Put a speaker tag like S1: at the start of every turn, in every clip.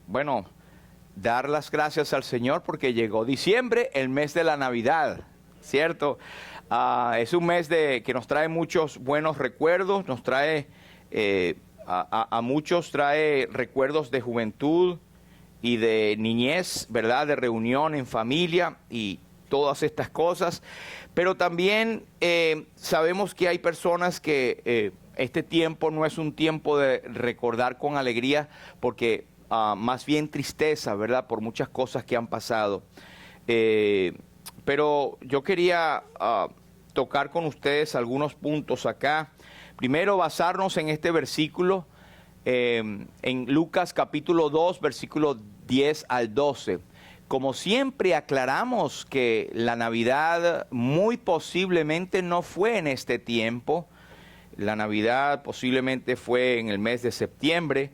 S1: bueno, dar las gracias al Señor porque llegó diciembre, el mes de la Navidad, ¿cierto? Es un mes que nos trae muchos buenos recuerdos, nos trae, a muchos trae recuerdos de juventud y de niñez, ¿verdad? De reunión en familia y todas estas cosas. Pero también sabemos que hay personas que este tiempo no es un tiempo de recordar con alegría, porque más bien tristeza, ¿verdad? Por muchas cosas que han pasado. Pero yo quería tocar con ustedes algunos puntos acá. Primero, basarnos en este versículo, en Lucas capítulo 2, versículo 10 al 12. Como siempre aclaramos que la Navidad muy posiblemente no fue en este tiempo. La Navidad posiblemente fue en el mes de septiembre,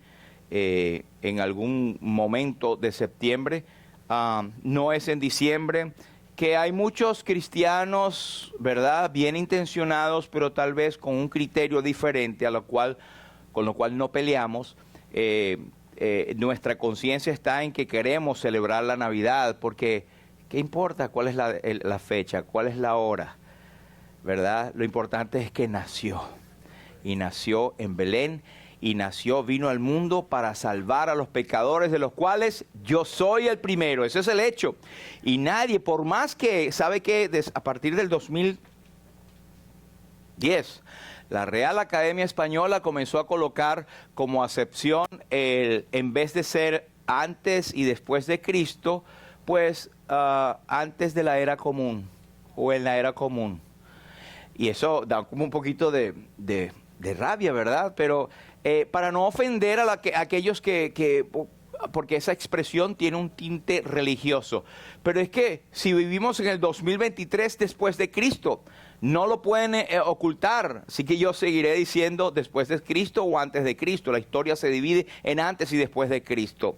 S1: en algún momento de septiembre. No es en diciembre. Que hay muchos cristianos, ¿verdad?, bien intencionados, pero tal vez con un criterio diferente con lo cual no peleamos. Nuestra conciencia está en que queremos celebrar la Navidad, porque ¿qué importa cuál es la fecha, cuál es la hora? ¿Verdad? Lo importante es que nació, y nació en Belén, y vino al mundo para salvar a los pecadores, de los cuales yo soy el primero. Ese es el hecho. Y nadie, por más que, ¿sabe qué? A partir del 2010, la Real Academia Española comenzó a colocar como acepción, en vez de ser antes y después de Cristo, pues antes de la era común, o en la era común. Y eso da como un poquito de rabia, ¿verdad? Pero para no ofender a aquellos porque esa expresión tiene un tinte religioso. Pero es que si vivimos en el 2023 después de Cristo, no lo pueden ocultar. Así que yo seguiré diciendo después de Cristo o antes de Cristo. La historia se divide en antes y después de Cristo.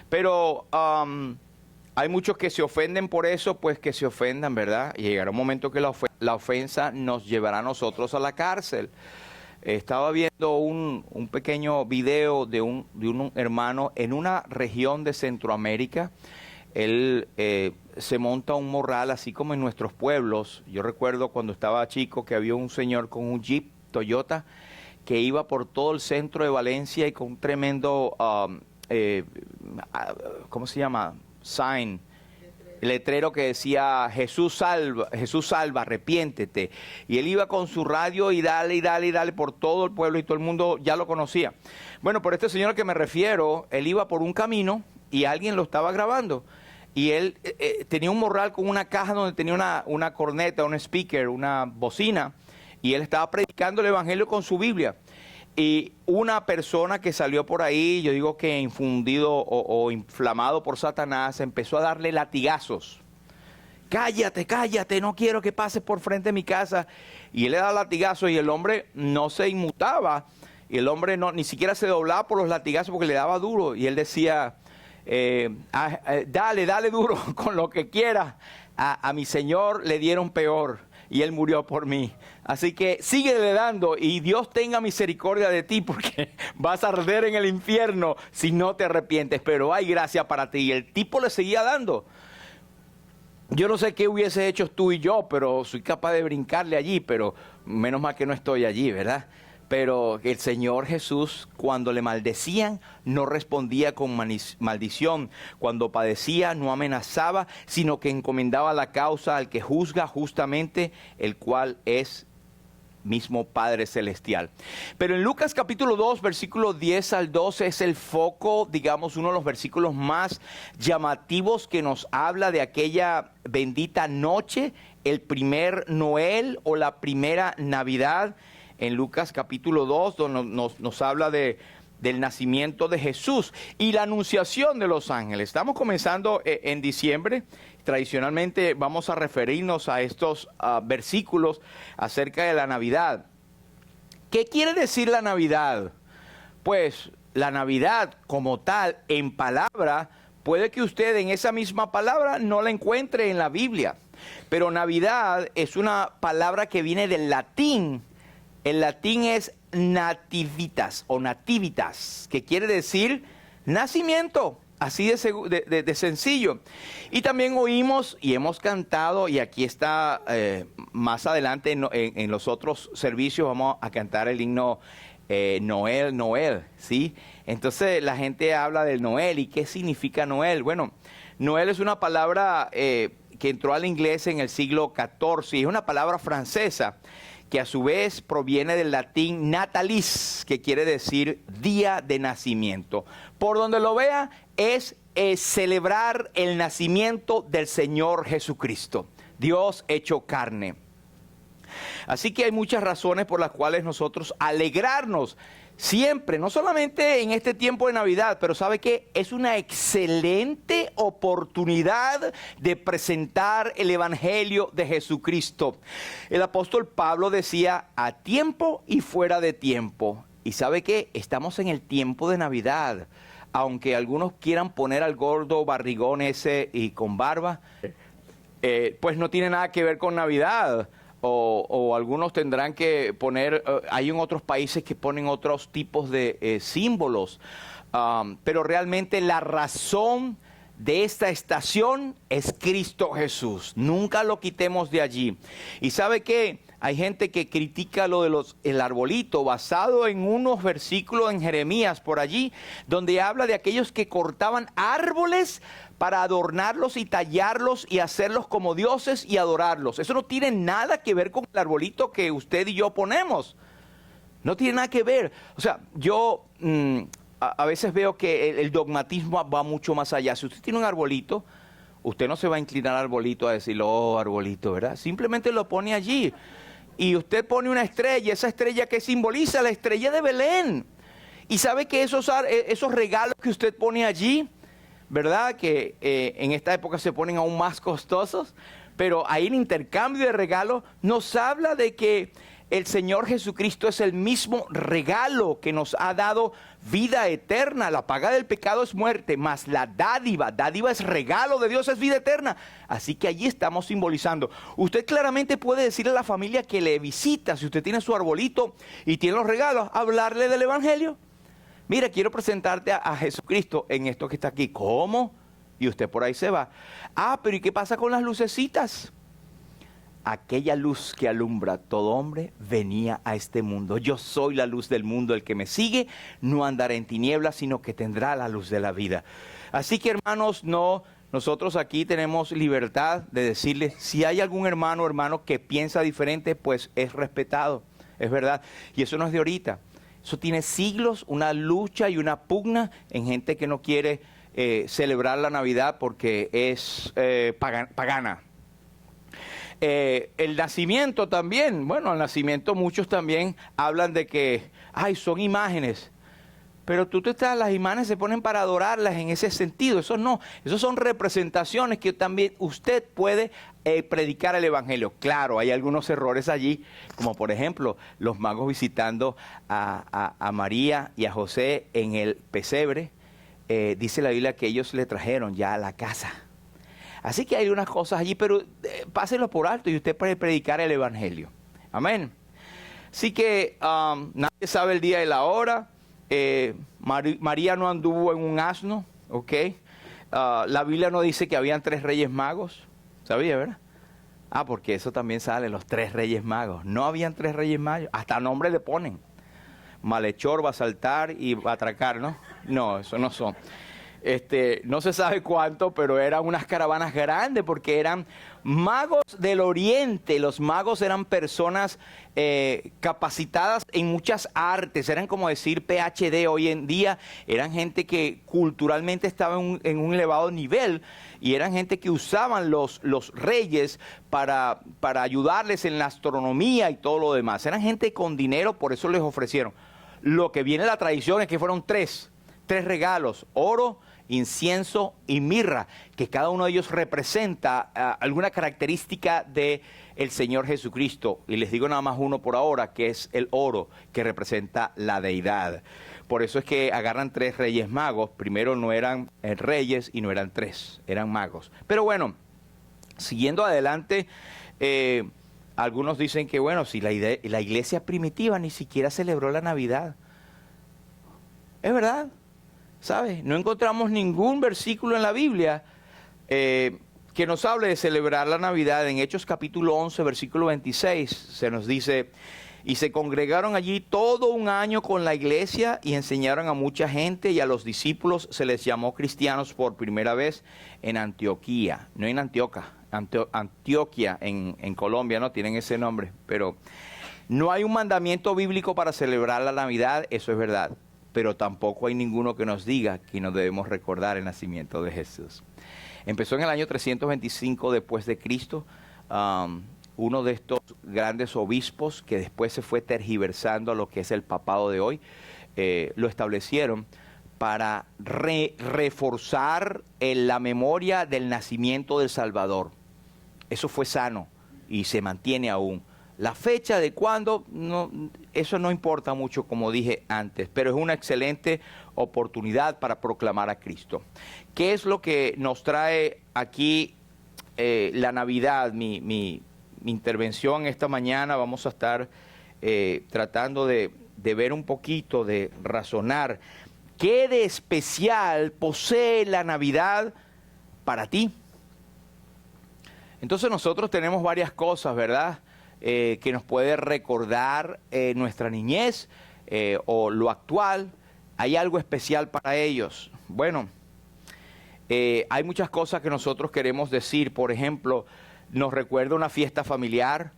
S1: Pero hay muchos que se ofenden por eso, pues que se ofendan, ¿verdad? Y llegará un momento que la ofensa nos llevará a nosotros a la cárcel. Estaba viendo un pequeño video de un hermano en una región de Centroamérica. Él se monta un morral, así como en nuestros pueblos. Yo recuerdo cuando estaba chico que había un señor con un Jeep Toyota que iba por todo el centro de Valencia y con un tremendo, ¿cómo se llama? Sign. Letrero que decía Jesús salva, arrepiéntete. Y él iba con su radio y dale por todo el pueblo, y todo el mundo ya lo conocía. Bueno, por este señor al que me refiero, él iba por un camino y alguien lo estaba grabando. Y él tenía un morral con una caja donde tenía una corneta, un speaker, una bocina, y él estaba predicando el evangelio con su Biblia. Y una persona que salió por ahí, yo digo que infundido o inflamado por Satanás, empezó a darle latigazos. Cállate, no quiero que pases por frente de mi casa. Y él le da latigazos y el hombre no se inmutaba. Y el hombre ni siquiera se doblaba por los latigazos porque le daba duro. Y él decía, dale duro con lo que quieras. A mi Señor le dieron peor y él murió por mí. Así que síguele dando y Dios tenga misericordia de ti, porque vas a arder en el infierno si no te arrepientes, pero hay gracia para ti. Y el tipo le seguía dando. Yo no sé qué hubiese hecho tú y yo, pero soy capaz de brincarle allí, pero menos mal que no estoy allí, ¿verdad? Pero el Señor Jesús, cuando le maldecían, no respondía con maldición. Cuando padecía, no amenazaba, sino que encomendaba la causa al que juzga justamente, el cual es mismo Padre Celestial. Pero en Lucas capítulo 2, versículos 10 al 12 es el foco, digamos, uno de los versículos más llamativos que nos habla de aquella bendita noche, el primer Noel o la primera Navidad. En Lucas capítulo 2, donde nos habla del nacimiento de Jesús y la anunciación de los ángeles. Estamos comenzando en diciembre. Tradicionalmente vamos a referirnos a estos versículos acerca de la Navidad. ¿Qué quiere decir la Navidad? Pues la Navidad como tal, en palabra, puede que usted en esa misma palabra no la encuentre en la Biblia. Pero Navidad es una palabra que viene del latín. El latín es nativitas o nativitas, que quiere decir Nacimiento. Así de sencillo. Y también oímos y hemos cantado, y aquí está más adelante en los otros servicios vamos a cantar el himno Noel, Noel, ¿sí? Entonces la gente habla del Noel. ¿Y qué significa Noel? Bueno, Noel es una palabra que entró al inglés en el siglo XIV y es una palabra francesa que a su vez proviene del latín natalis, que quiere decir día de nacimiento. Por donde lo vea, es celebrar el nacimiento del Señor Jesucristo, Dios hecho carne. Así que hay muchas razones por las cuales nosotros alegrarnos siempre, no solamente en este tiempo de Navidad, pero ¿sabe qué? Es una excelente oportunidad de presentar el Evangelio de Jesucristo. El apóstol Pablo decía, a tiempo y fuera de tiempo. ¿Y sabe qué? Estamos en el tiempo de Navidad. Aunque algunos quieran poner al gordo barrigón ese y con barba, pues no tiene nada que ver con Navidad. O algunos tendrán que poner, hay en otros países que ponen otros tipos de símbolos, pero realmente la razón de esta estación es Cristo Jesús. Nunca lo quitemos de allí. ¿Y sabe qué? Hay gente que critica lo de el arbolito basado en unos versículos en Jeremías por allí, donde habla de aquellos que cortaban árboles para adornarlos y tallarlos y hacerlos como dioses y adorarlos. Eso no tiene nada que ver con el arbolito que usted y yo ponemos. No tiene nada que ver. O sea, yo a veces veo que el dogmatismo va mucho más allá. Si usted tiene un arbolito, usted no se va a inclinar al arbolito a decirle, oh, arbolito, ¿verdad? Simplemente lo pone allí. Y usted pone una estrella, esa estrella que simboliza la estrella de Belén. Y sabe que esos regalos que usted pone allí, ¿verdad? Que en esta época se ponen aún más costosos, pero ahí en intercambio de regalos nos habla de que el Señor Jesucristo es el mismo regalo que nos ha dado vida eterna. La paga del pecado es muerte, mas la dádiva es regalo de Dios, es vida eterna. Así que allí estamos simbolizando. Usted claramente puede decirle a la familia que le visita, si usted tiene su arbolito y tiene los regalos, hablarle del Evangelio. Mira, quiero presentarte a Jesucristo en esto que está aquí. ¿Cómo? Y usted por ahí se va. Ah, pero ¿y qué pasa con las lucecitas? Aquella luz que alumbra a todo hombre venía a este mundo. Yo soy la luz del mundo. El que me sigue no andará en tinieblas, sino que tendrá la luz de la vida. Así que, hermanos, nosotros aquí tenemos libertad de decirle, si hay algún hermano que piensa diferente, pues es respetado. Es verdad. Y eso no es de ahorita. Eso tiene siglos, una lucha y una pugna en gente que no quiere celebrar la Navidad porque es pagana. El nacimiento también, bueno, el nacimiento muchos también hablan de que, ay, son imágenes. Pero las imágenes se ponen para adorarlas en ese sentido. Eso no, eso son representaciones que también usted puede predicar el Evangelio. Claro, hay algunos errores allí, como por ejemplo, los magos visitando a María y a José en el pesebre. Dice la Biblia que ellos le trajeron ya a la casa. Así que hay unas cosas allí, pero páselo por alto y usted puede predicar el Evangelio. Amén. Así que nadie sabe el día y la hora. María no anduvo en un asno, ¿ok? La Biblia no dice que habían 3 reyes magos. ¿Sabía, verdad? Ah, porque eso también sale, los 3 reyes magos. No habían 3 reyes magos. Hasta nombre le ponen. Malhechor, va a saltar y va a atracar, ¿no? No, eso no son. No se sabe cuánto, pero eran unas caravanas grandes porque eran magos del oriente. Los magos eran personas capacitadas en muchas artes, eran como decir PhD hoy en día, eran gente que culturalmente estaba en un elevado nivel y eran gente que usaban los reyes para ayudarles en la astronomía y todo lo demás. Eran gente con dinero, por eso les ofrecieron. Lo que viene de la tradición es que fueron tres regalos: oro, incienso y mirra, que cada uno de ellos representa alguna característica de el Señor Jesucristo. Y les digo nada más uno por ahora, que es el oro, que representa la deidad. Por eso es que agarran 3 reyes magos. Primero no eran reyes y no eran 3, eran magos. Pero bueno, siguiendo adelante, algunos dicen que bueno, si la iglesia primitiva ni siquiera celebró la Navidad. ¿Es verdad? ¿sabes? No encontramos ningún versículo en la Biblia que nos hable de celebrar la Navidad. En Hechos capítulo 11, versículo 26, se nos dice: y se congregaron allí todo un año con la iglesia y enseñaron a mucha gente, y a los discípulos se les llamó cristianos por primera vez en Antioquía, no en Antioquia, Antioquia en Colombia, no tienen ese nombre, pero no hay un mandamiento bíblico para celebrar la Navidad, eso es verdad, pero tampoco hay ninguno que nos diga que nos debemos recordar el nacimiento de Jesús. Empezó en el año 325 después de Cristo. Uno de estos grandes obispos, que después se fue tergiversando a lo que es el papado de hoy, lo establecieron para reforzar la memoria del nacimiento del Salvador. Eso fue sano y se mantiene aún. La fecha de cuándo, no, eso no importa mucho, como dije antes, pero es una excelente oportunidad para proclamar a Cristo. ¿Qué es lo que nos trae aquí la Navidad? Mi intervención esta mañana, vamos a estar tratando de ver un poquito, de razonar qué de especial posee la Navidad para ti. Entonces nosotros tenemos varias cosas, ¿verdad?, que nos puede recordar nuestra niñez o lo actual. ¿Hay algo especial para ellos? Bueno, hay muchas cosas que nosotros queremos decir. Por ejemplo, nos recuerda una fiesta familiar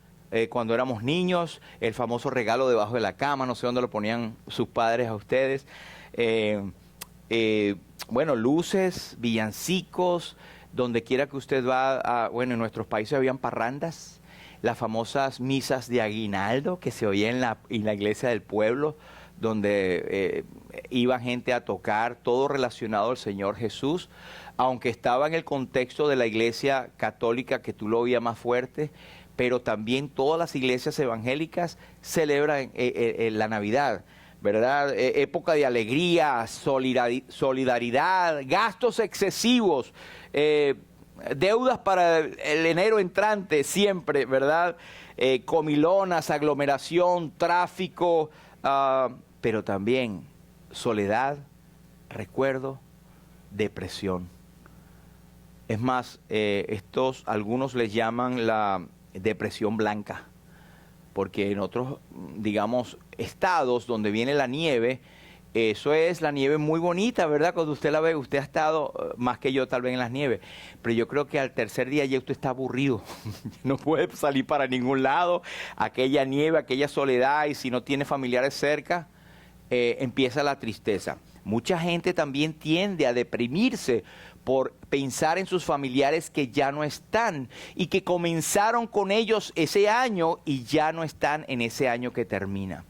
S1: cuando éramos niños, el famoso regalo debajo de la cama, no sé dónde lo ponían sus padres a ustedes. Bueno, luces, villancicos, donde quiera que usted va. Bueno, en nuestros países habían parrandas, las famosas misas de aguinaldo que se oía en la iglesia del pueblo, donde iba gente a tocar, todo relacionado al Señor Jesús, aunque estaba en el contexto de la iglesia católica, que tú lo oías más fuerte, pero también todas las iglesias evangélicas celebran la Navidad, ¿verdad? Época de alegría, solidaridad, gastos excesivos, deudas para el enero entrante siempre, ¿verdad? Comilonas, aglomeración, tráfico, pero también soledad, recuerdo, depresión. Es más, algunos les llaman la depresión blanca, porque en otros, digamos, estados donde viene la nieve, eso es la nieve muy bonita, ¿verdad? Cuando usted la ve, usted ha estado más que yo tal vez en las nieves, pero yo creo que al tercer día ya usted está aburrido, no puede salir para ningún lado, aquella nieve, aquella soledad, y si no tiene familiares cerca, empieza la tristeza. Mucha gente también tiende a deprimirse por pensar en sus familiares que ya no están y que comenzaron con ellos ese año y ya no están en ese año que termina.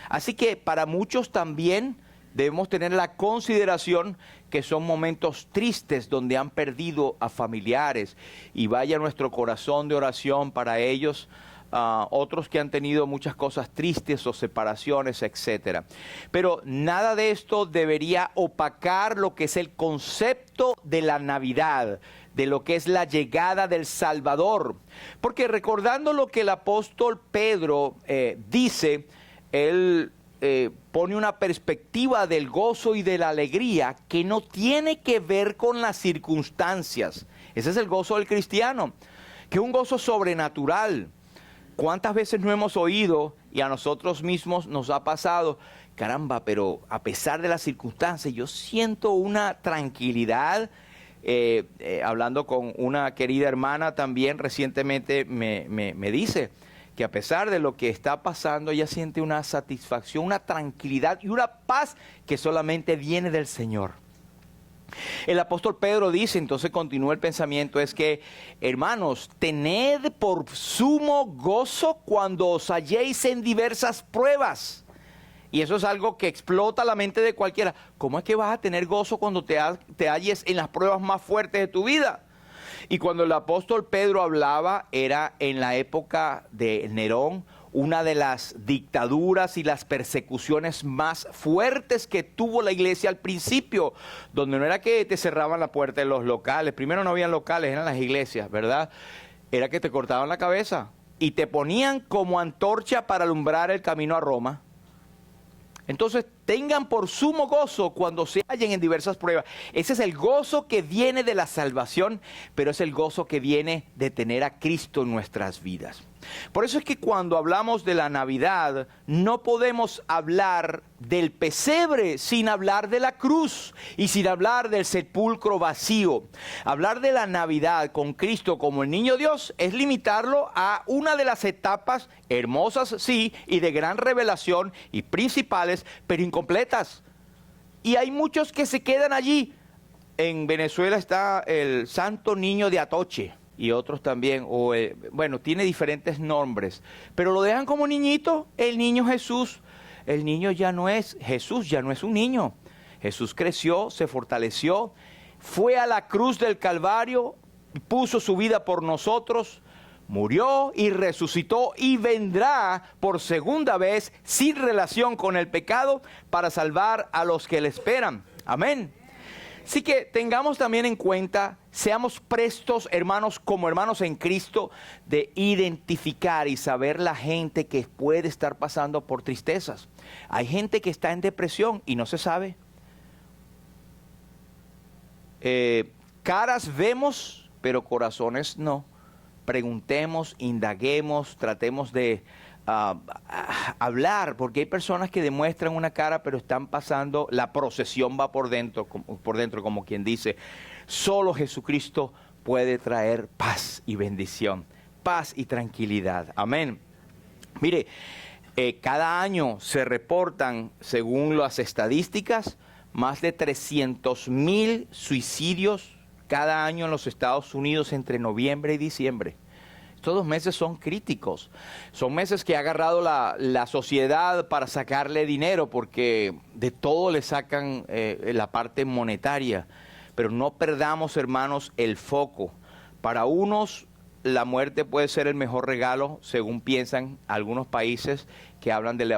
S1: Así que para muchos también debemos tener la consideración que son momentos tristes donde han perdido a familiares, y vaya nuestro corazón de oración para ellos. Otros que han tenido muchas cosas tristes o separaciones, etcétera. Pero nada de esto debería opacar lo que es el concepto de la Navidad, de lo que es la llegada del Salvador. Porque recordando lo que el apóstol Pedro dice, él pone una perspectiva del gozo y de la alegría que no tiene que ver con las circunstancias. Ese es el gozo del cristiano, que es un gozo sobrenatural. ¿Cuántas veces no hemos oído, y a nosotros mismos nos ha pasado, caramba, pero a pesar de las circunstancias, yo siento una tranquilidad? Hablando con una querida hermana también recientemente me dice que a pesar de lo que está pasando, ella siente una satisfacción, una tranquilidad y una paz que solamente viene del Señor. El apóstol Pedro dice, entonces continúa el pensamiento, es que, hermanos, tened por sumo gozo cuando os halléis en diversas pruebas. Y eso es algo que explota la mente de cualquiera. ¿Cómo es que vas a tener gozo cuando te halles en las pruebas más fuertes de tu vida? Y cuando el apóstol Pedro hablaba, era en la época de Nerón, una de las dictaduras y las persecuciones más fuertes que tuvo la iglesia al principio, donde no era que te cerraban la puerta de los locales, primero no habían locales, eran las iglesias, ¿verdad? Era que te cortaban la cabeza y te ponían como antorcha para alumbrar el camino a Roma. Entonces tengan por sumo gozo cuando se hallen en diversas pruebas. Ese es el gozo que viene de la salvación, pero es el gozo que viene de tener a Cristo en nuestras vidas. Por eso es que cuando hablamos de la Navidad, no podemos hablar del pesebre sin hablar de la cruz y sin hablar del sepulcro vacío. Hablar de la Navidad con Cristo como el niño Dios es limitarlo a una de las etapas hermosas, sí, y de gran revelación y principales, pero incompletas. Y hay muchos que se quedan allí. En Venezuela está el Santo Niño de Atoche. Y otros también, bueno, tiene diferentes nombres, pero lo dejan como niñito, el niño Jesús. El niño ya no es, Jesús ya no es un niño. Jesús creció, se fortaleció, fue a la cruz del Calvario, puso su vida por nosotros, murió y resucitó y vendrá por segunda vez sin relación con el pecado para salvar a los que le esperan. Amén. Así que tengamos también en cuenta, seamos prestos, hermanos, como hermanos en Cristo, de identificar y saber la gente que puede estar pasando por tristezas. Hay gente que está en depresión y no se sabe. Caras vemos, pero corazones no. Preguntemos, indaguemos, tratemos de hablar, porque hay personas que demuestran una cara pero están pasando, la procesión va por dentro, como quien dice. Solo Jesucristo puede traer paz y bendición, paz y tranquilidad. Amén. Mire, cada año se reportan, según las estadísticas, más de 300,000 suicidios cada año en los Estados Unidos entre noviembre y diciembre. Estos 2 meses son críticos, son meses que ha agarrado la sociedad para sacarle dinero, porque de todo le sacan la parte monetaria. Pero no perdamos, hermanos, el foco. Para unos, la muerte puede ser el mejor regalo, según piensan algunos países que hablan de la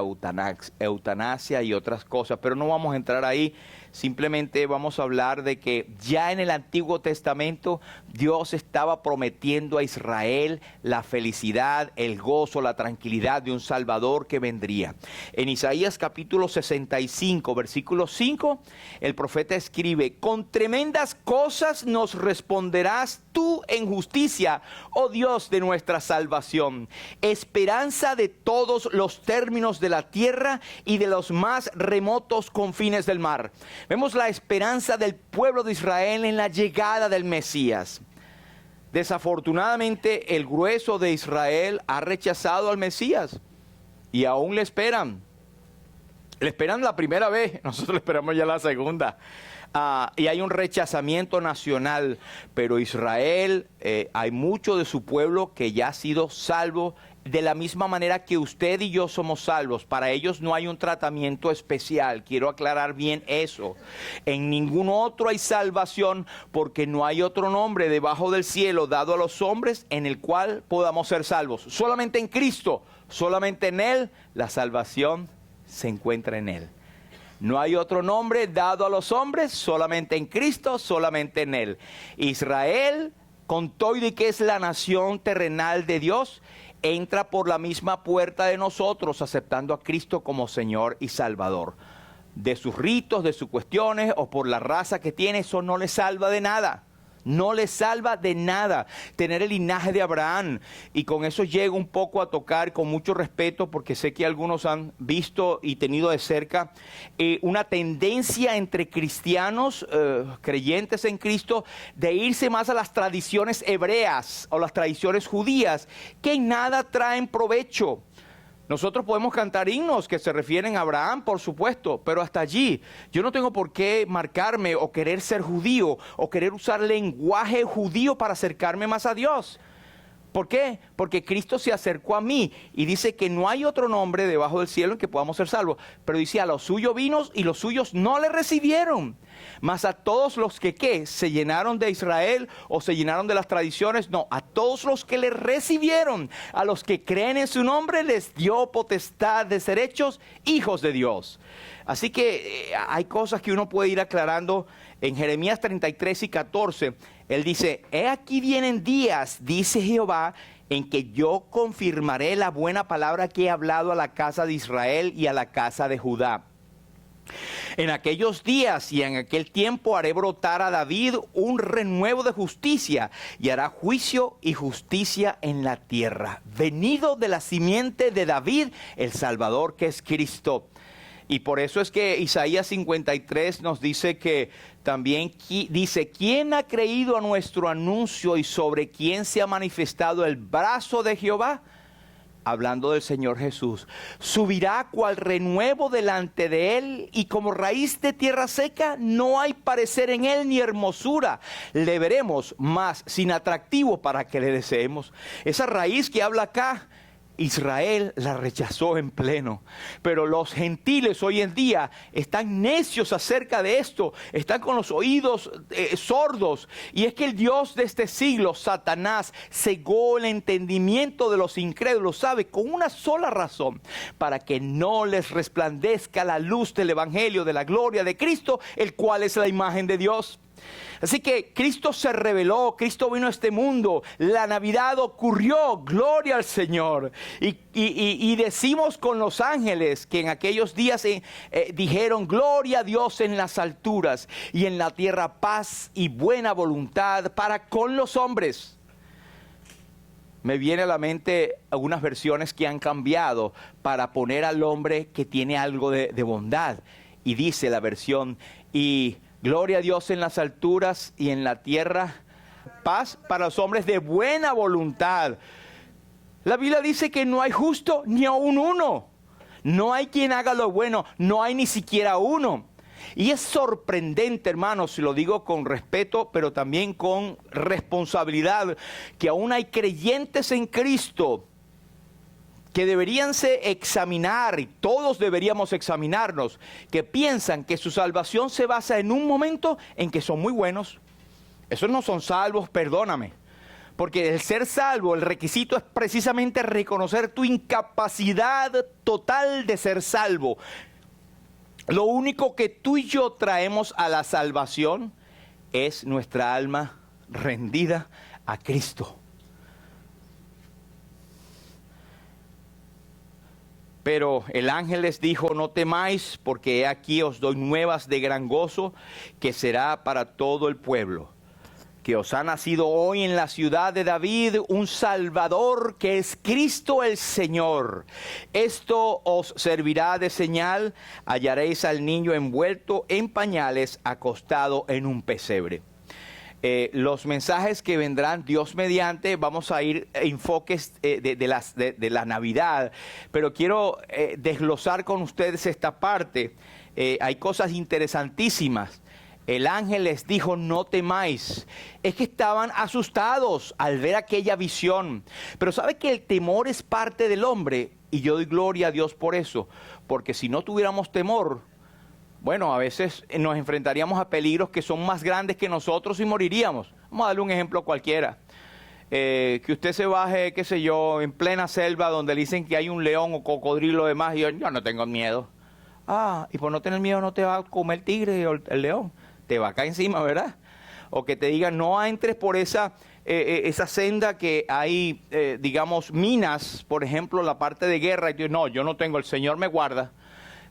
S1: eutanasia y otras cosas, pero no vamos a entrar ahí. Simplemente vamos a hablar de que ya en el Antiguo Testamento Dios estaba prometiendo a Israel la felicidad, el gozo, la tranquilidad de un Salvador que vendría. En Isaías capítulo 65, versículo 5, el profeta escribe: con tremendas cosas nos responderás tú en justicia, oh Dios de nuestra salvación, esperanza de todos los términos de la tierra y de los más remotos confines del mar. Vemos la esperanza del pueblo de Israel en la llegada del Mesías. Desafortunadamente, el grueso de Israel ha rechazado al Mesías y aún le esperan. Le esperan la primera vez, nosotros le esperamos ya la segunda. Y hay un rechazamiento nacional, pero Israel, hay mucho de su pueblo que ya ha sido salvo de la misma manera que usted y yo somos salvos. Para ellos no hay un tratamiento especial. Quiero aclarar bien eso. En ningún otro hay salvación, porque no hay otro nombre debajo del cielo dado a los hombres en el cual podamos ser salvos. Solamente en Cristo, solamente en Él, la salvación se encuentra en Él. No hay otro nombre dado a los hombres, solamente en Cristo, solamente en Él. Israel, con todo y que es la nación terrenal de Dios, entra por la misma puerta de nosotros, aceptando a Cristo como Señor y Salvador. De sus ritos, de sus cuestiones o por la raza que tiene, eso no le salva de nada. No le salva de nada tener el linaje de Abraham. Y con eso llego un poco a tocar, con mucho respeto, porque sé que algunos han visto y tenido de cerca una tendencia entre cristianos, creyentes en Cristo, de irse más a las tradiciones hebreas o las tradiciones judías, que en nada traen provecho. Nosotros podemos cantar himnos que se refieren a Abraham, por supuesto, pero hasta allí. Yo no tengo por qué marcarme o querer ser judío o querer usar lenguaje judío para acercarme más a Dios. ¿Por qué? Porque Cristo se acercó a mí y dice que no hay otro nombre debajo del cielo en que podamos ser salvos. Pero dice: a los suyos vino y los suyos no le recibieron. Mas a todos los que, ¿qué? ¿Se llenaron de Israel o se llenaron de las tradiciones? No, a todos los que le recibieron, a los que creen en su nombre, les dio potestad de ser hechos hijos de Dios. Así que hay cosas que uno puede ir aclarando. En Jeremías 33 y 14, él dice: he aquí vienen días, dice Jehová, en que yo confirmaré la buena palabra que he hablado a la casa de Israel y a la casa de Judá. En aquellos días y en aquel tiempo haré brotar a David un renuevo de justicia y hará juicio y justicia en la tierra. Venido de la simiente de David, el Salvador que es Cristo. Y por eso es que Isaías 53 nos dice que también dice, ¿quién ha creído a nuestro anuncio y sobre quién se ha manifestado el brazo de Jehová? Hablando del Señor Jesús, subirá cual renuevo delante de él y como raíz de tierra seca, no hay parecer en él ni hermosura. Le veremos más sin atractivo para que le deseemos. Esa raíz que habla acá, Israel la rechazó en pleno, pero los gentiles hoy en día están necios acerca de esto, están con los oídos sordos, y es que el Dios de este siglo, Satanás, cegó el entendimiento de los incrédulos, ¿sabe? Con una sola razón, para que no les resplandezca la luz del evangelio de la gloria de Cristo, el cual es la imagen de Dios. Así que Cristo se reveló, Cristo vino a este mundo, la Navidad ocurrió, gloria al Señor. Y decimos con los ángeles que en aquellos días dijeron, gloria a Dios en las alturas y en la tierra paz y buena voluntad para con los hombres. Me viene a la mente algunas versiones que han cambiado para poner al hombre que tiene algo de bondad. Y dice la versión, y gloria a Dios en las alturas y en la tierra, paz para los hombres de buena voluntad. La Biblia dice que no hay justo ni aun uno. No hay quien haga lo bueno, no hay ni siquiera uno. Y es sorprendente, hermanos, lo digo con respeto, pero también con responsabilidad, que aún hay creyentes en Cristo que deberían examinar, y todos deberíamos examinarnos, que piensan que su salvación se basa en un momento en que son muy buenos. Esos no son salvos, perdóname. Porque el ser salvo, el requisito es precisamente reconocer tu incapacidad total de ser salvo. Lo único que tú y yo traemos a la salvación es nuestra alma rendida a Cristo. Pero el ángel les dijo, no temáis, porque he aquí os doy nuevas de gran gozo, que será para todo el pueblo. Que os ha nacido hoy en la ciudad de David un Salvador, que es Cristo el Señor. Esto os servirá de señal, hallaréis al niño envuelto en pañales, acostado en un pesebre. Los mensajes que vendrán, Dios mediante, vamos a ir enfoques de la Navidad, pero quiero desglosar con ustedes esta parte. Hay cosas interesantísimas. El ángel les dijo, no temáis. Es que estaban asustados al ver aquella visión. Pero sabe que el temor es parte del hombre, y yo doy gloria a Dios por eso, porque si no tuviéramos temor, bueno, a veces nos enfrentaríamos a peligros que son más grandes que nosotros y moriríamos. Vamos a darle un ejemplo cualquiera. Que usted se baje, qué sé yo, en plena selva donde le dicen que hay un león o cocodrilo o demás, y yo no tengo miedo. Ah, y por no tener miedo no te va a comer el tigre o el león. Te va a caer encima, ¿verdad? O que te digan, no entres por esa senda que hay, digamos, minas, por ejemplo, la parte de guerra. Y tú, no, yo no tengo, el Señor me guarda.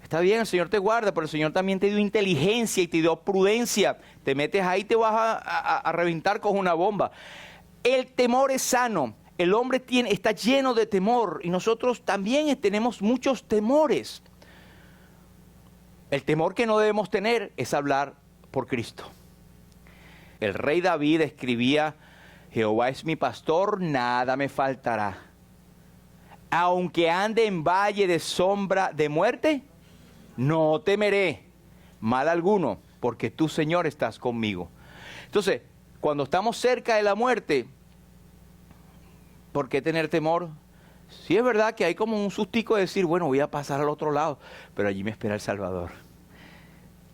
S1: Está bien, el Señor te guarda, pero el Señor también te dio inteligencia y te dio prudencia. Te metes ahí y te vas a reventar con una bomba. El temor es sano. El hombre está lleno de temor y nosotros también tenemos muchos temores. El temor que no debemos tener es hablar por Cristo. El rey David escribía, Jehová es mi pastor, nada me faltará. Aunque ande en valle de sombra de muerte, no temeré mal alguno, porque tú, Señor, estás conmigo. Entonces, cuando estamos cerca de la muerte, ¿por qué tener temor? Sí es verdad que hay como un sustico de decir, bueno, voy a pasar al otro lado, pero allí me espera el Salvador.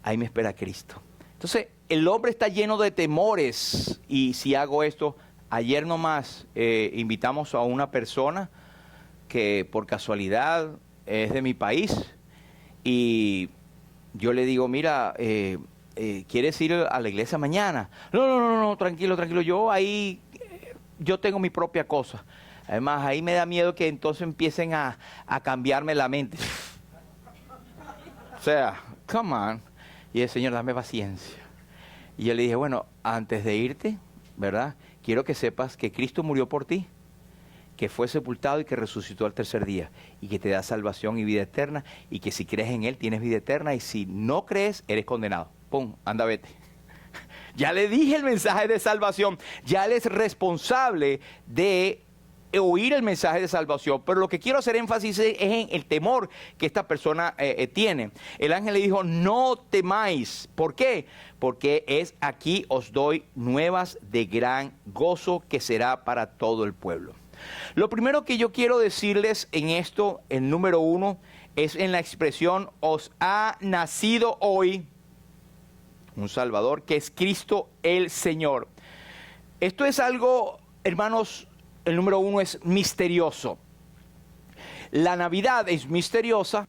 S1: Ahí me espera Cristo. Entonces, el hombre está lleno de temores, y si hago esto, ayer nomás invitamos a una persona que por casualidad es de mi país, y yo le digo, mira, ¿quieres ir a la iglesia mañana? No, tranquilo, yo tengo mi propia cosa. Además, ahí me da miedo que entonces empiecen a cambiarme la mente. O sea, come on. Y el Señor, dame paciencia. Y yo le dije, bueno, antes de irte, ¿verdad? Quiero que sepas que Cristo murió por ti, que fue sepultado y que resucitó al tercer día, y que te da salvación y vida eterna, y que si crees en Él tienes vida eterna, y si no crees, eres condenado. Pum, anda, vete. Ya le dije el mensaje de salvación, ya Él es responsable de oír el mensaje de salvación, pero lo que quiero hacer énfasis es en el temor que esta persona tiene. El ángel le dijo, no temáis. ¿Por qué? Porque es aquí os doy nuevas de gran gozo que será para todo el pueblo. Lo primero que yo quiero decirles en esto, el número 1, es en la expresión, os ha nacido hoy un Salvador, que es Cristo el Señor. Esto es algo, hermanos, el número 1 es misterioso. La Navidad es misteriosa.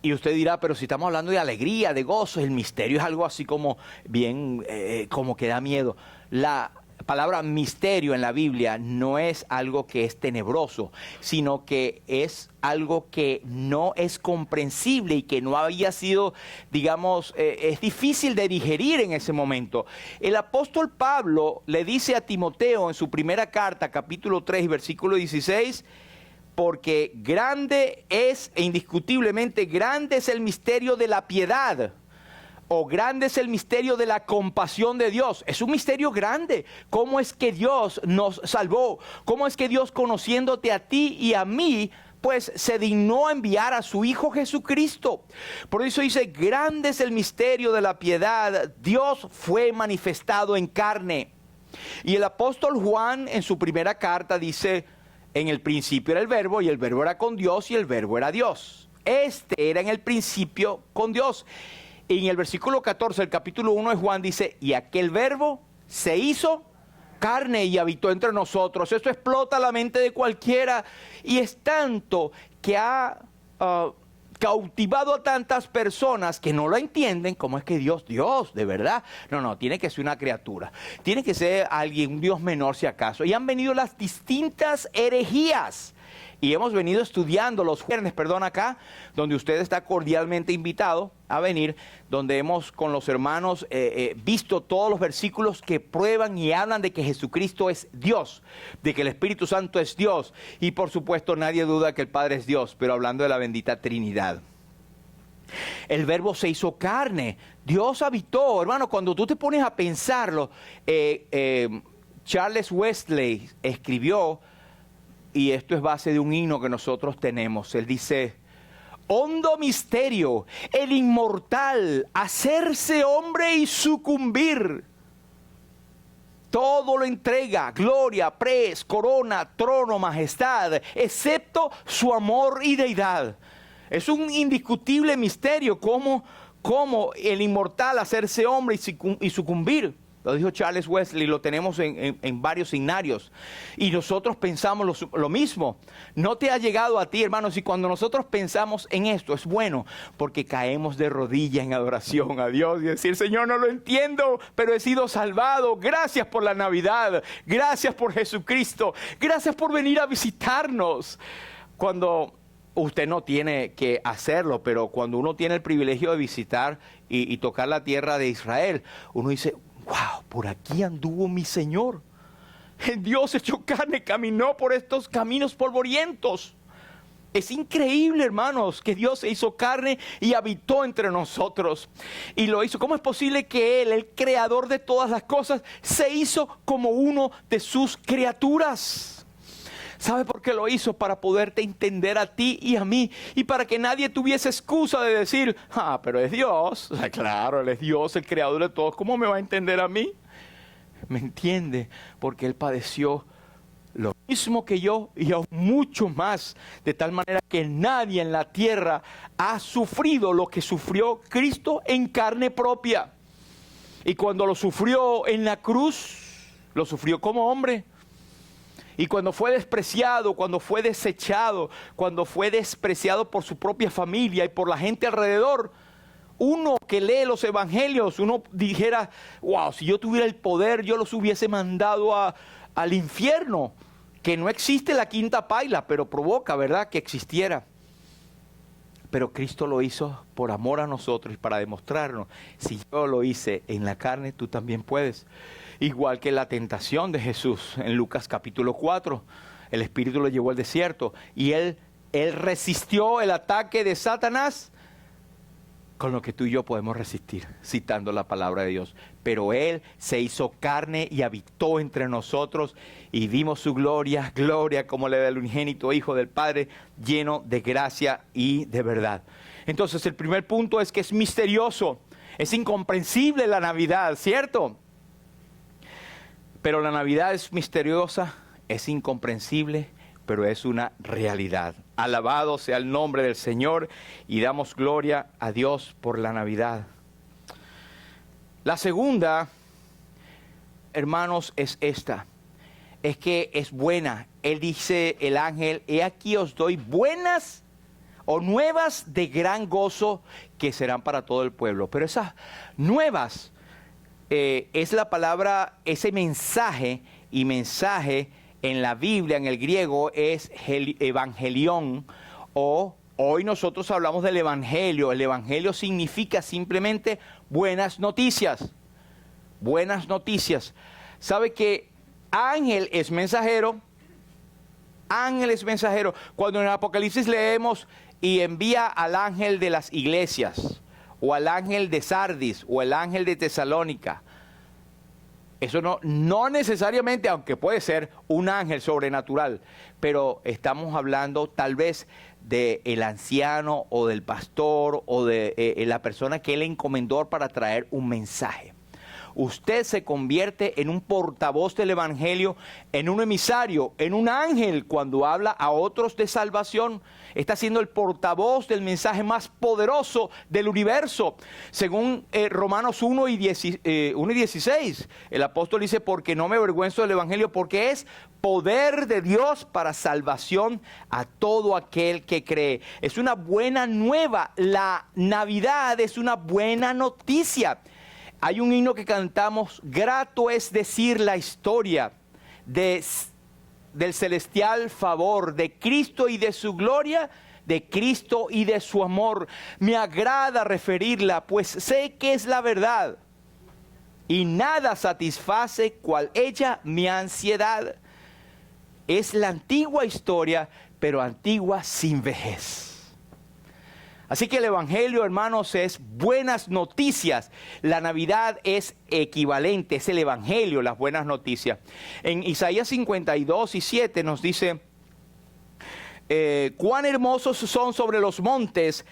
S1: Y usted dirá, pero si estamos hablando de alegría, de gozo, el misterio es algo así como bien, como que da miedo. La palabra misterio en la Biblia no es algo que es tenebroso, sino que es algo que no es comprensible y que no había sido, digamos, es difícil de digerir en ese momento. El apóstol Pablo le dice a Timoteo en su primera carta, capítulo 3, versículo 16, porque grande es, e indiscutiblemente grande es el misterio de la piedad, o grande es el misterio de la compasión de Dios. Es un misterio grande. ¿Cómo es que Dios nos salvó? ¿Cómo es que Dios, conociéndote a ti y a mí, pues se dignó a enviar a su Hijo Jesucristo? Por eso dice, grande es el misterio de la piedad. Dios fue manifestado en carne. Y el apóstol Juan en su primera carta dice, en el principio era el verbo, y el verbo era con Dios, y el verbo era Dios. Este era en el principio con Dios. Y en el versículo 14 del capítulo 1 de Juan dice, y aquel verbo se hizo carne y habitó entre nosotros. Esto explota la mente de cualquiera, y es tanto que ha cautivado a tantas personas que no lo entienden. ¿Cómo es que Dios, de verdad? No, tiene que ser una criatura, tiene que ser alguien, un Dios menor si acaso. Y han venido las distintas herejías. Y hemos venido estudiando los viernes, acá, donde usted está cordialmente invitado a venir, donde hemos con los hermanos visto todos los versículos que prueban y hablan de que Jesucristo es Dios, de que el Espíritu Santo es Dios, y por supuesto nadie duda que el Padre es Dios, pero hablando de la bendita Trinidad. El verbo se hizo carne, Dios habitó, hermano, cuando tú te pones a pensarlo, Charles Wesley escribió, y esto es base de un himno que nosotros tenemos. Él dice, hondo misterio, el inmortal, hacerse hombre y sucumbir. Todo lo entrega, gloria, pres, corona, trono, majestad, excepto su amor y deidad. Es un indiscutible misterio cómo el inmortal hacerse hombre y sucumbir. Lo dijo Charles Wesley, lo tenemos en varios himnarios. Y nosotros pensamos lo mismo. No te ha llegado a ti, hermanos, y cuando nosotros pensamos en esto, es bueno, porque caemos de rodillas en adoración a Dios y decir, Señor, no lo entiendo, pero he sido salvado. Gracias por la Navidad. Gracias por Jesucristo. Gracias por venir a visitarnos. Cuando usted no tiene que hacerlo, pero cuando uno tiene el privilegio de visitar y tocar la tierra de Israel, uno dice, wow, por aquí anduvo mi Señor. El Dios hecho carne caminó por estos caminos polvorientos. Es increíble, hermanos, que Dios se hizo carne y habitó entre nosotros. Y lo hizo. ¿Cómo es posible que Él, el creador de todas las cosas, se hizo como uno de sus criaturas? ¿Sabe por qué lo hizo? Para poderte entender a ti y a mí, y para que nadie tuviese excusa de decir, pero es Dios. O sea, claro, Él es Dios, el creador de todos. ¿Cómo me va a entender a mí? Me entiende porque Él padeció lo mismo que yo y aún mucho más, de tal manera que nadie en la tierra ha sufrido lo que sufrió Cristo en carne propia. Y cuando lo sufrió en la cruz, lo sufrió como hombre. Y cuando fue despreciado, cuando fue desechado, cuando fue despreciado por su propia familia y por la gente alrededor, uno que lee los evangelios, uno dijera, wow, si yo tuviera el poder, yo los hubiese mandado al infierno, que no existe la quinta paila, pero provoca, ¿verdad?, que existiera. Pero Cristo lo hizo por amor a nosotros y para demostrarnos, si yo lo hice en la carne, tú también puedes. Igual que la tentación de Jesús en Lucas capítulo 4, el Espíritu lo llevó al desierto y él resistió el ataque de Satanás con lo que tú y yo podemos resistir, citando la palabra de Dios. Pero Él se hizo carne y habitó entre nosotros y vimos su gloria, gloria como la del unigénito Hijo del Padre, lleno de gracia y de verdad. Entonces el primer punto es que es misterioso, es incomprensible la Navidad, ¿cierto? Pero la Navidad es misteriosa, es incomprensible, pero es una realidad. Alabado sea el nombre del Señor y damos gloria a Dios por la Navidad. La segunda, hermanos, es esta. Es que es buena. Él dice, el ángel, he aquí os doy buenas o nuevas de gran gozo que serán para todo el pueblo. Pero esas nuevas es la palabra, ese mensaje, y mensaje en la Biblia, en el griego, es evangelión, o hoy nosotros hablamos del evangelio. El evangelio significa simplemente buenas noticias. Buenas noticias. ¿Sabe que ángel es mensajero? Ángel es mensajero. Cuando en el Apocalipsis leemos y envía al ángel de las iglesias, o al ángel de Sardis, o el ángel de Tesalónica, eso no necesariamente, aunque puede ser un ángel sobrenatural, pero estamos hablando tal vez del anciano o del pastor o de la persona que él encomendó para traer un mensaje. Usted se convierte en un portavoz del evangelio, en un emisario, en un ángel cuando habla a otros de salvación. Está siendo el portavoz del mensaje más poderoso del universo. Según Romanos 1 y 16, el apóstol dice, porque no me avergüenzo del evangelio, porque es poder de Dios para salvación a todo aquel que cree. Es una buena nueva. La Navidad es una buena noticia. Hay un himno que cantamos, grato es decir la historia del celestial favor, de Cristo y de su gloria, de Cristo y de su amor. Me agrada referirla, pues sé que es la verdad, y nada satisface cual ella mi ansiedad. Es la antigua historia, pero antigua sin vejez. Así que el evangelio, hermanos, es buenas noticias. La Navidad es equivalente, es el evangelio, las buenas noticias. En Isaías 52 y 7 nos dice, cuán hermosos son sobre los montes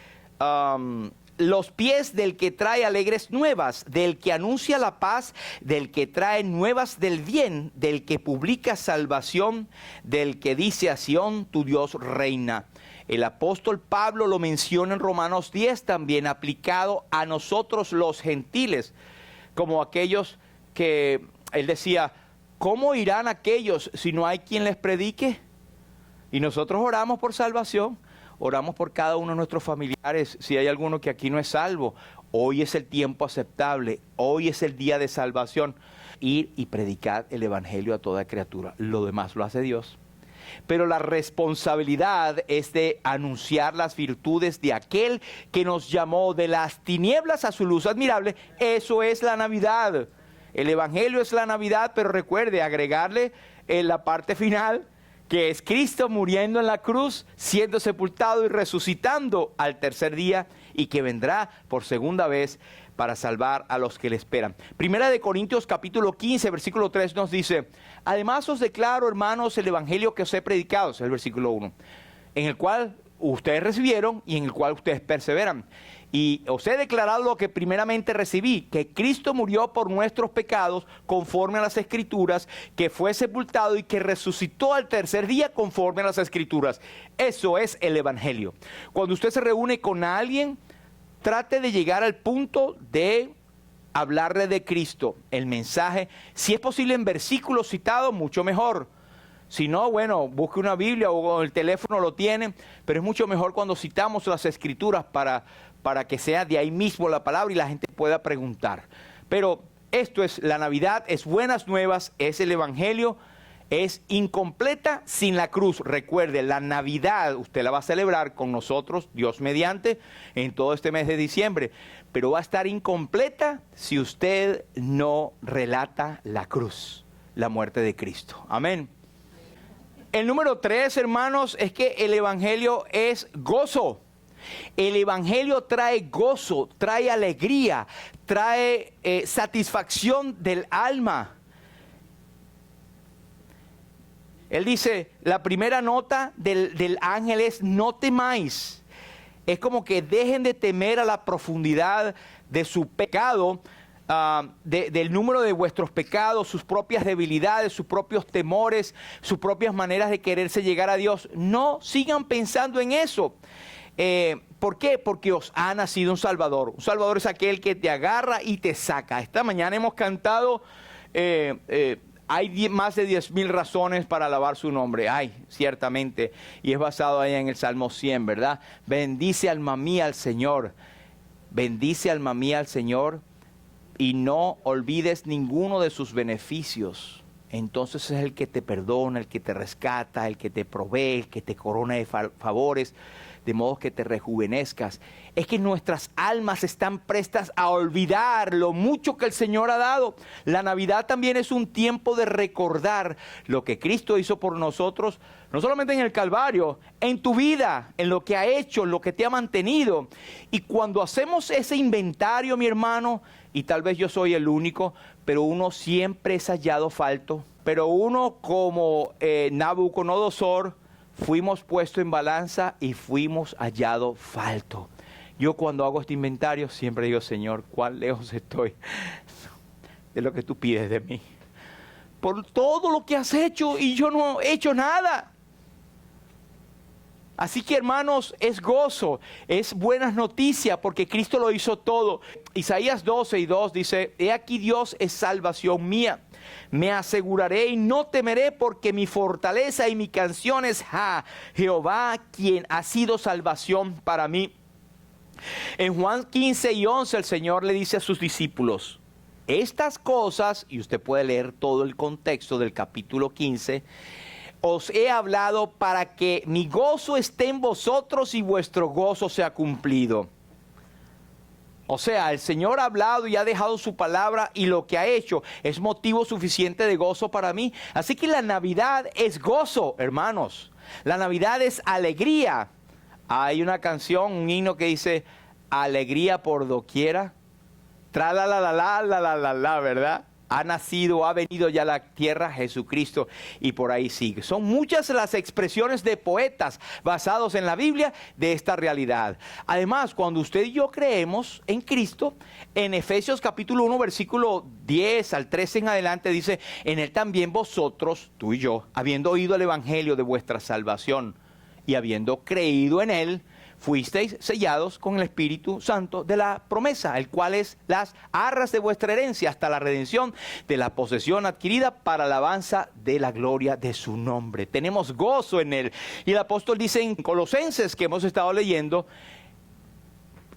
S1: los pies del que trae alegres nuevas, del que anuncia la paz, del que trae nuevas del bien, del que publica salvación, del que dice a Sión, tu Dios reina. El apóstol Pablo lo menciona en Romanos 10 también, aplicado a nosotros los gentiles, como aquellos que, él decía, ¿cómo irán aquellos si no hay quien les predique? Y nosotros oramos por salvación, oramos por cada uno de nuestros familiares, si hay alguno que aquí no es salvo. Hoy es el tiempo aceptable, hoy es el día de salvación. Ir y predicar el evangelio a toda criatura, lo demás lo hace Dios. Pero la responsabilidad es de anunciar las virtudes de aquel que nos llamó de las tinieblas a su luz admirable. Eso es la Navidad. El evangelio es la Navidad, pero recuerde agregarle en la parte final que es Cristo muriendo en la cruz, siendo sepultado y resucitando al tercer día, y que vendrá por segunda vez para salvar a los que le esperan. Primera de Corintios capítulo 15, versículo 3 nos dice, además os declaro, hermanos, el evangelio que os he predicado, es el versículo 1, en el cual ustedes recibieron y en el cual ustedes perseveran. Y os he declarado lo que primeramente recibí, que Cristo murió por nuestros pecados conforme a las Escrituras, que fue sepultado y que resucitó al tercer día conforme a las Escrituras. Eso es el evangelio. Cuando usted se reúne con alguien, trate de llegar al punto de hablarle de Cristo, el mensaje. Si es posible en versículos citados, mucho mejor. Si no, bueno, busque una Biblia o el teléfono lo tiene, pero es mucho mejor cuando citamos las Escrituras para que sea de ahí mismo la palabra y la gente pueda preguntar. Pero esto es la Navidad, es buenas nuevas, es el evangelio es incompleta sin la cruz. Recuerde, la Navidad usted la va a celebrar con nosotros, Dios mediante, en todo este mes de diciembre, pero va a estar incompleta si usted no relata la cruz, la muerte de Cristo. Amén. El número 3, hermanos, es que el Evangelio es gozo. El Evangelio trae gozo, trae alegría, trae satisfacción del alma. Él dice, la primera nota del ángel es no temáis. Es como que dejen de temer a la profundidad de su pecado, del número de vuestros pecados, sus propias debilidades, sus propios temores, sus propias maneras de quererse llegar a Dios. No sigan pensando en eso. ¿Por qué? Porque os ha nacido un Salvador. Un Salvador es aquel que te agarra y te saca. Esta mañana hemos cantado, hay más de 10,000 razones para alabar su nombre. Hay, ciertamente. Y es basado ahí en el Salmo 100, ¿verdad? Bendice alma mía al Señor. Bendice alma mía al Señor y no olvides ninguno de sus beneficios. Entonces es el que te perdona, el que te rescata, el que te provee, el que te corona de favores, de modo que te rejuvenezcas. Es que nuestras almas están prestas a olvidar lo mucho que el Señor ha dado. La Navidad también es un tiempo de recordar lo que Cristo hizo por nosotros, no solamente en el Calvario, en tu vida, en lo que ha hecho, en lo que te ha mantenido. Y cuando hacemos ese inventario, mi hermano, y tal vez yo soy el único, pero uno siempre es hallado falto. Pero uno como Nabucodonosor, fuimos puestos en balanza y fuimos hallado falto. Yo cuando hago este inventario siempre digo, Señor, ¿cuán lejos estoy de lo que tú pides de mí? Por todo lo que has hecho y yo no he hecho nada. Así que, hermanos, es gozo, es buenas noticias porque Cristo lo hizo todo. Isaías 12:2 dice, he aquí Dios es salvación mía. Me aseguraré y no temeré porque mi fortaleza y mi canción es Jehová, quien ha sido salvación para mí. En Juan 15:11 el Señor le dice a sus discípulos, estas cosas, y usted puede leer todo el contexto del capítulo 15, os he hablado para que mi gozo esté en vosotros y vuestro gozo sea cumplido. O sea, el Señor ha hablado y ha dejado su palabra y lo que ha hecho es motivo suficiente de gozo para mí. Así que la Navidad es gozo, hermanos. La Navidad es alegría. Hay una canción, un himno que dice, alegría por doquiera. Tra la la la la la la la la, ¿verdad? Ha nacido, ha venido ya a la tierra Jesucristo y por ahí sigue. Son muchas las expresiones de poetas basados en la Biblia de esta realidad. Además, cuando usted y yo creemos en Cristo, en Efesios capítulo 1, versículo 10 al 13 en adelante dice, en Él también vosotros, tú y yo, habiendo oído el evangelio de vuestra salvación y habiendo creído en Él, fuisteis sellados con el Espíritu Santo de la promesa, el cual es las arras de vuestra herencia hasta la redención de la posesión adquirida para alabanza de la gloria de su nombre. Tenemos gozo en Él. Y el apóstol dice en Colosenses, que hemos estado leyendo,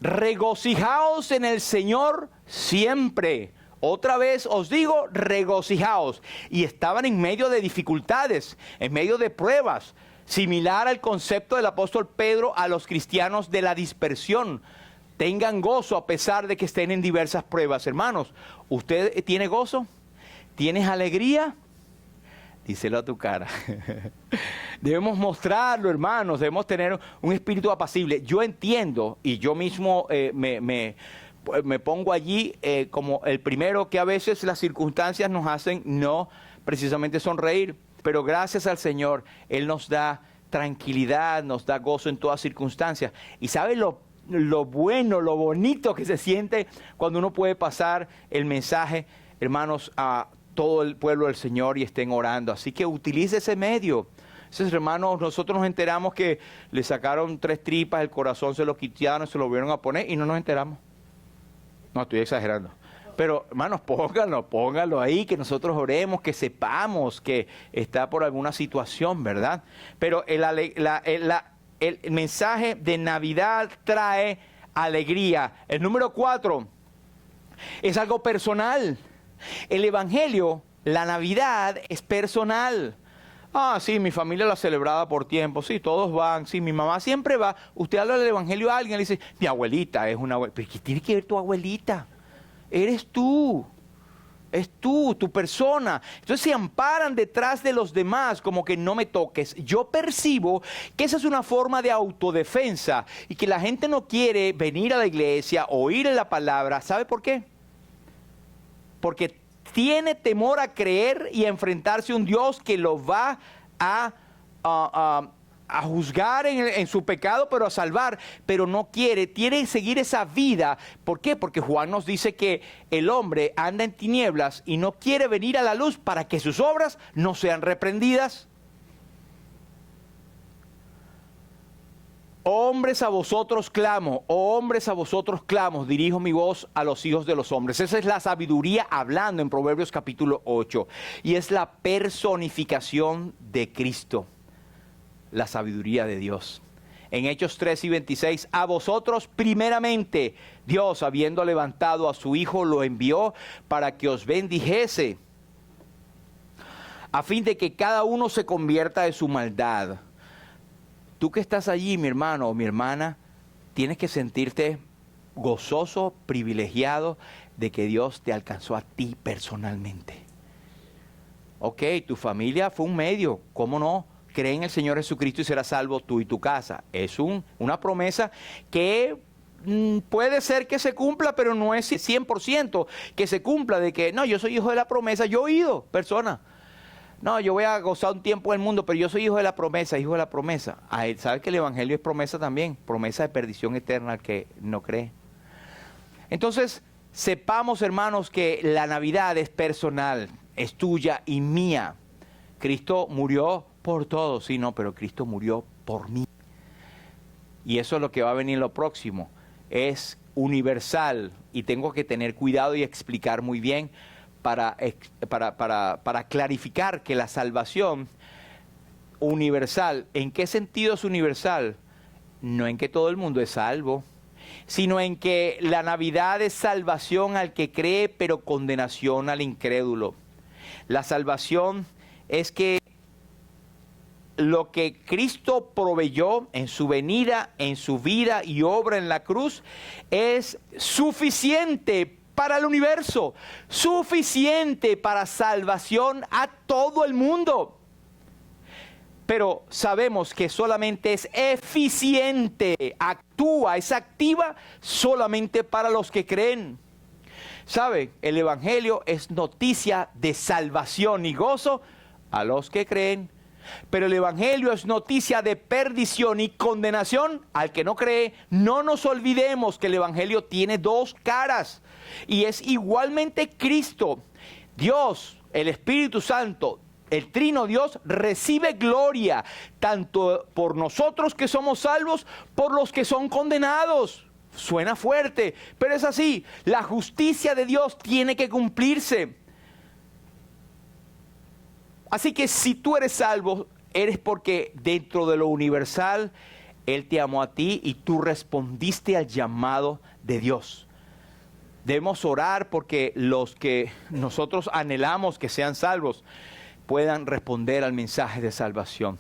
S1: regocijaos en el Señor siempre. Otra vez os digo, regocijaos. Y estaban en medio de dificultades, en medio de pruebas, similar al concepto del apóstol Pedro a los cristianos de la dispersión. Tengan gozo a pesar de que estén en diversas pruebas. Hermanos, ¿usted tiene gozo? ¿Tienes alegría? Díselo a tu cara. Debemos mostrarlo, hermanos. Debemos tener un espíritu apacible. Yo entiendo, y yo mismo me pongo allí como el primero, que a veces las circunstancias nos hacen no precisamente sonreír. Pero gracias al Señor, Él nos da tranquilidad, nos da gozo en todas circunstancias. Y ¿sabe lo bueno, lo bonito que se siente cuando uno puede pasar el mensaje, hermanos, a todo el pueblo del Señor y estén orando? Así que utilice ese medio. Entonces, hermanos, nosotros nos enteramos que le sacaron 3 tripas, el corazón se lo quitaron, se lo volvieron a poner y no nos enteramos. No, estoy exagerando. Pero, hermanos, pónganlo ahí, que nosotros oremos, que sepamos que está por alguna situación, ¿verdad? Pero el mensaje de Navidad trae alegría. El número 4 es algo personal. El Evangelio, la Navidad, es personal. Ah, sí, mi familia la celebraba por tiempo. Sí, todos van. Sí, mi mamá siempre va. Usted habla del evangelio a alguien y le dice, mi abuelita es una abuelita. ¿Pero qué tiene que ver tu abuelita? Eres tú. Es tú, tu persona. Entonces se amparan detrás de los demás como que no me toques. Yo percibo que esa es una forma de autodefensa y que la gente no quiere venir a la iglesia, oír la palabra. ¿Sabe por qué? Porque tiene temor a creer y a enfrentarse a un Dios que lo va a juzgar en su pecado, pero a salvar, pero no quiere seguir esa vida. ¿Por qué? Porque Juan nos dice que el hombre anda en tinieblas y no quiere venir a la luz para que sus obras no sean reprendidas. Hombres a vosotros clamo, hombres a vosotros clamo, dirijo mi voz a los hijos de los hombres. Esa es la sabiduría hablando en Proverbios capítulo 8. Y es la personificación de Cristo, la sabiduría de Dios. En Hechos 3:26, a vosotros primeramente, Dios, habiendo levantado a su Hijo, lo envió para que os bendijese, a fin de que cada uno se convierta de su maldad. Tú que estás allí, mi hermano o mi hermana, tienes que sentirte gozoso, privilegiado de que Dios te alcanzó a ti personalmente. Ok, tu familia fue un medio, ¿cómo no? Cree en el Señor Jesucristo y serás salvo tú y tu casa. Es una promesa que puede ser que se cumpla, pero no es 100% que se cumpla, de que no, yo soy hijo de la promesa. Yo he oído personas. No, yo voy a gozar un tiempo en el mundo, pero yo soy hijo de la promesa, hijo de la promesa. ¿Sabes que el evangelio es promesa también? Promesa de perdición eterna al que no cree. Entonces, sepamos, hermanos, que la Navidad es personal, es tuya y mía. Cristo murió por todos, sí, no, pero Cristo murió por mí. Y eso es lo que va a venir lo próximo. Es universal y tengo que tener cuidado y explicar muy bien para clarificar que la salvación universal, ¿en qué sentido es universal? No en que todo el mundo es salvo, sino en que la Navidad es salvación al que cree, pero condenación al incrédulo. La salvación es que lo que Cristo proveyó en su venida, en su vida y obra en la cruz, es suficiente para el universo, suficiente para salvación a todo el mundo. Pero sabemos que solamente es eficiente, actúa, es activa solamente para los que creen. ¿Sabe? El Evangelio es noticia de salvación y gozo a los que creen. Pero el Evangelio es noticia de perdición y condenación al que no cree. No nos olvidemos que el Evangelio tiene dos caras. Y es igualmente Cristo, Dios, el Espíritu Santo, el Trino Dios, recibe gloria tanto por nosotros que somos salvos, por los que son condenados. Suena fuerte, pero es así. La justicia de Dios tiene que cumplirse. Así que si tú eres salvo, eres porque dentro de lo universal, Él te amó a ti y tú respondiste al llamado de Dios. Debemos orar porque los que nosotros anhelamos que sean salvos puedan responder al mensaje de salvación.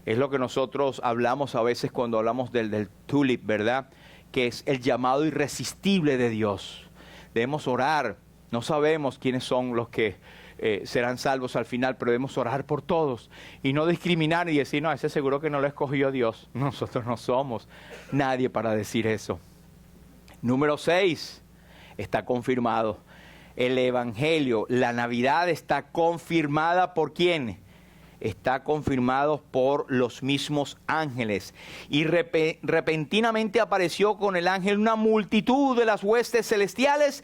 S1: Es lo que nosotros hablamos a veces cuando hablamos del tulip, ¿verdad? Que es el llamado irresistible de Dios. Debemos orar. No sabemos quiénes son los que serán salvos al final, pero debemos orar por todos y no discriminar y decir, no, ese seguro que no lo escogió Dios. Nosotros no somos nadie para decir eso. Número 6. Está confirmado. El Evangelio, la Navidad está confirmada ¿por quién? Está confirmado por los mismos ángeles. Y repentinamente apareció con el ángel una multitud de las huestes celestiales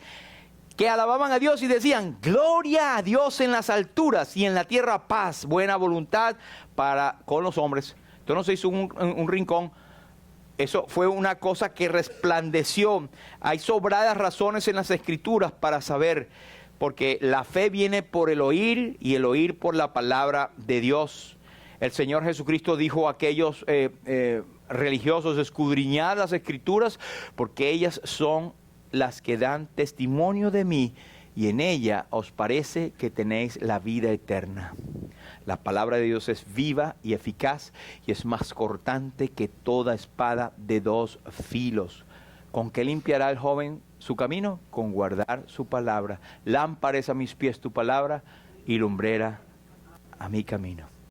S1: que alababan a Dios y decían, gloria a Dios en las alturas y en la tierra paz, buena voluntad para con los hombres. Entonces no se hizo un rincón. Eso fue una cosa que resplandeció. Hay sobradas razones en las Escrituras para saber, porque la fe viene por el oír y el oír por la palabra de Dios. El Señor Jesucristo dijo a aquellos religiosos, escudriñad las Escrituras, porque ellas son las que dan testimonio de mí, y en ella os parece que tenéis la vida eterna. La palabra de Dios es viva y eficaz y es más cortante que toda espada de dos filos. ¿Con qué limpiará el joven su camino? Con guardar su palabra. Lámpara es a mis pies tu palabra y lumbrera a mi camino.